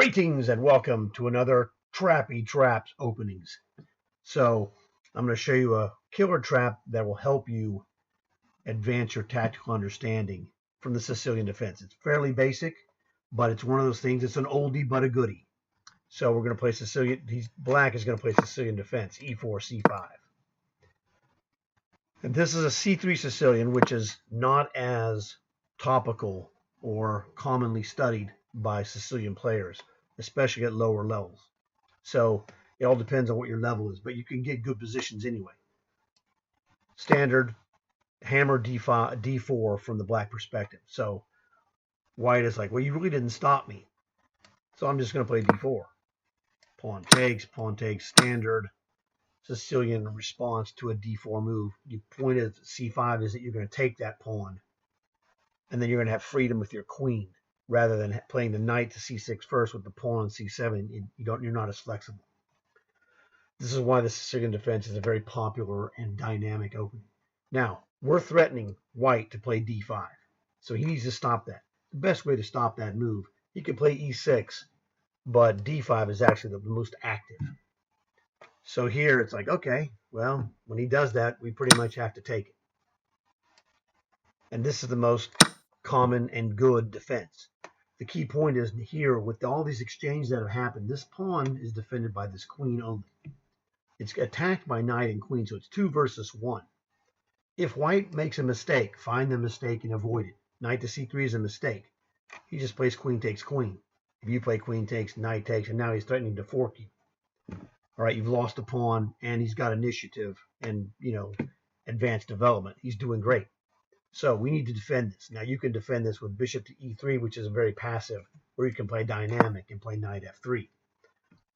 Greetings and welcome to another Trappy Traps openings. So I'm going to show you a killer trap that will help you advance your tactical understanding from the Sicilian Defense. It's fairly basic, but it's one of those things. It's an oldie but a goodie. So we're going to play Sicilian. Black is going to play Sicilian Defense, E4, C5. And this is a C3 Sicilian, which is not as topical or commonly studied by Sicilian players, especially at lower levels. So it all depends on what your level is, but you can get good positions anyway. Standard hammer D4 from the black perspective. So white is like, well, you really didn't stop me. So I'm just going to play D4. Pawn takes, standard Sicilian response to a D4 move. You point at C5 is that you're going to take that pawn, and then you're going to have freedom with your queen, rather than playing the knight to C6 first with the pawn on C7. You're not as flexible. This is why the Sicilian Defense is a very popular and dynamic opening. Now, we're threatening white to play D5, so he needs to stop that. The best way to stop that move, he could play E6, but D5 is actually the most active. So here it's like, okay, well, when he does that, we pretty much have to take it. And this is the most common and good defense. The key point is here, with all these exchanges that have happened, this pawn is defended by this queen only. It's attacked by knight and queen, so it's 2 versus 1. If white makes a mistake, find the mistake and avoid it. Knight to C3 is a mistake. He just plays queen takes queen. If you play queen takes, knight takes, and now he's threatening to fork you. All right, you've lost a pawn, and he's got initiative and, advanced development. He's doing great. So we need to defend this. Now you can defend this with bishop to E3, which is a very passive, or you can play dynamic and play knight F3.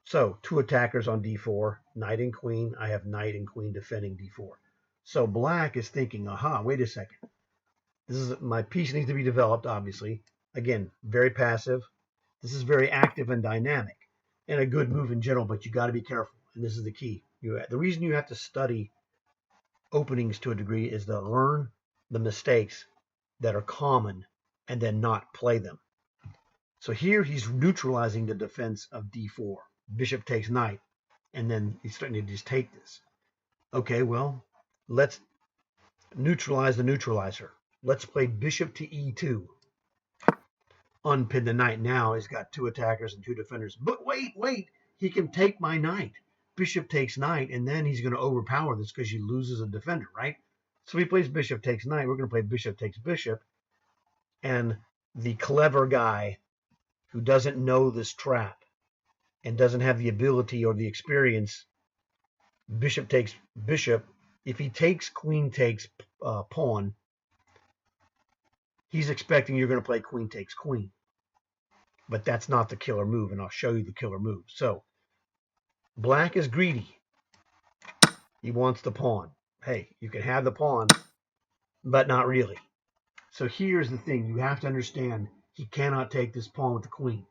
So 2 attackers on D4, knight and queen. I have knight and queen defending D4. So black is thinking, aha, wait a second. My piece needs to be developed, obviously. Again, very passive. This is very active and dynamic, and a good move in general, but you got to be careful. And this is the key. The reason you have to study openings to a degree is to learn the mistakes that are common and then not play them. So here he's neutralizing the defense of D4. Bishop takes knight, and then he's starting to just take this. Okay, well, let's neutralize the neutralizer. Let's play bishop to E2. Unpin the knight. Now he's got 2 attackers and 2 defenders. But wait, he can take my knight. Bishop takes knight, and then he's going to overpower this because he loses a defender, right? So he plays bishop takes knight. We're going to play bishop takes bishop. And the clever guy who doesn't know this trap and doesn't have the ability or the experience, bishop takes bishop. If he takes queen takes pawn, he's expecting you're going to play queen takes queen. But that's not the killer move, and I'll show you the killer move. So black is greedy. He wants the pawn. Hey, you can have the pawn, but not really. So here's the thing. You have to understand he cannot take this pawn with the queen.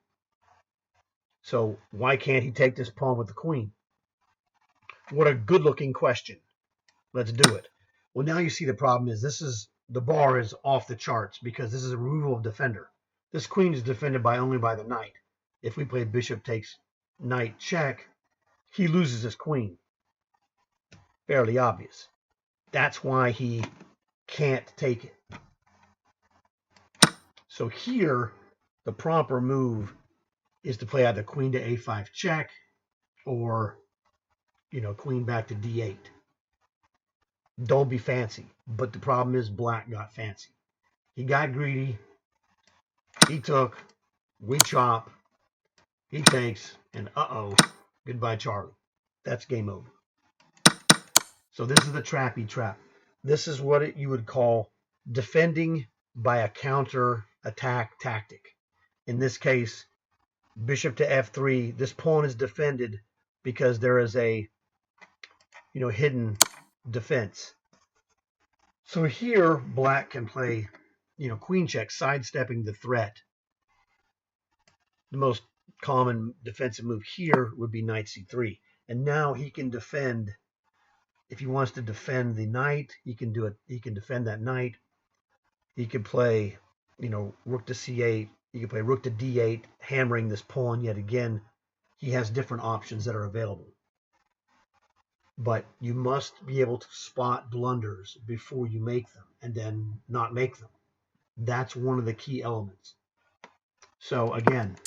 So why can't he take this pawn with the queen? What a good-looking question. Let's do it. Well, now you see the problem is the bar is off the charts because this is a removal of defender. This queen is defended only by the knight. If we play bishop takes knight check, he loses his queen. Fairly obvious. That's why he can't take it. So here, the proper move is to play either queen to A5 check or, queen back to D8. Don't be fancy. But the problem is black got fancy. He got greedy. He took. We chop. He takes. And goodbye, Charlie. That's game over. So this is the Trappy trap. This is what you would call defending by a counter-attack tactic. In this case, bishop to F3. This pawn is defended because there is a, hidden defense. So here, black can play, queen check, sidestepping the threat. The most common defensive move here would be knight C3. And now he can defend. If he wants to defend the knight, he can do it. He can defend that knight. He can play, rook to C8. You can play rook to d8, hammering this pawn yet again. He has different options that are available. But you must be able to spot blunders before you make them and then not make them. That's one of the key elements. So again,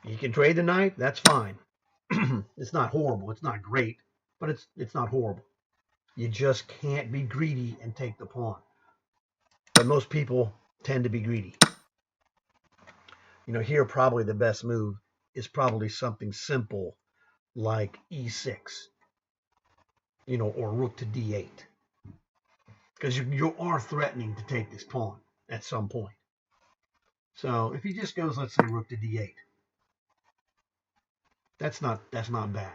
you can trade the knight, that's fine. It's not horrible, it's not great, but it's not horrible. You just can't be greedy and take the pawn. But most people tend to be greedy. Here probably the best move is probably something simple like e6, or rook to d8. Because you are threatening to take this pawn at some point. So if he just goes, let's say, rook to d8, that's not bad.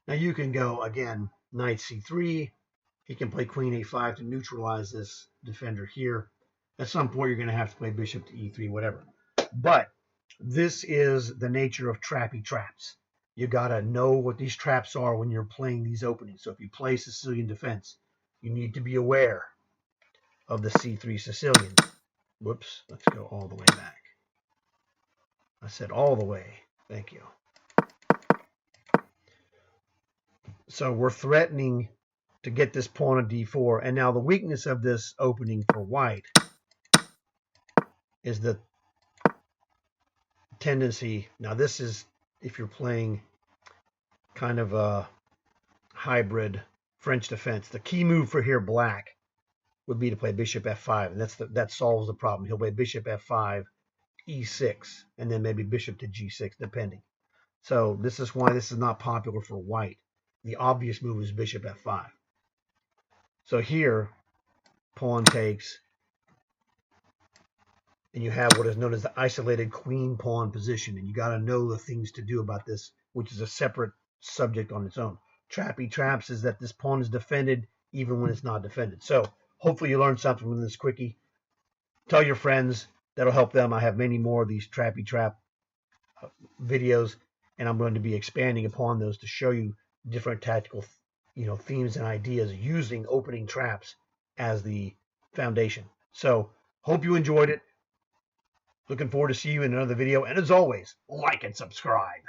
Now you can go, again, knight c3. He can play queen a5 to neutralize this defender here. At some point, you're going to have to play bishop to e3, whatever. But this is the nature of trappy traps. You got to know what these traps are when you're playing these openings. So if you play Sicilian Defense, you need to be aware of the c3 Sicilian. Whoops, let's go all the way back. I said all the way. Thank you. So we're threatening to get this pawn on d4. And now the weakness of this opening for white is the tendency. Now this is if you're playing kind of a hybrid French defense. The key move for here, black, would be to play bishop f5. And that solves the problem. He'll play bishop f5, e6, and then maybe bishop to g6, depending. So this is why this is not popular for white. The obvious move is bishop f5. So here, pawn takes, and you have what is known as the isolated queen pawn position. And you got to know the things to do about this, which is a separate subject on its own. Trappy traps is that this pawn is defended even when it's not defended. So hopefully you learned something from this quickie. Tell your friends. That'll help them. I have many more of these trappy trap videos, and I'm going to be expanding upon those to show you different tactical themes and ideas using opening traps as the foundation. So hope you enjoyed it. Looking forward to see you in another video. And as always, like and subscribe.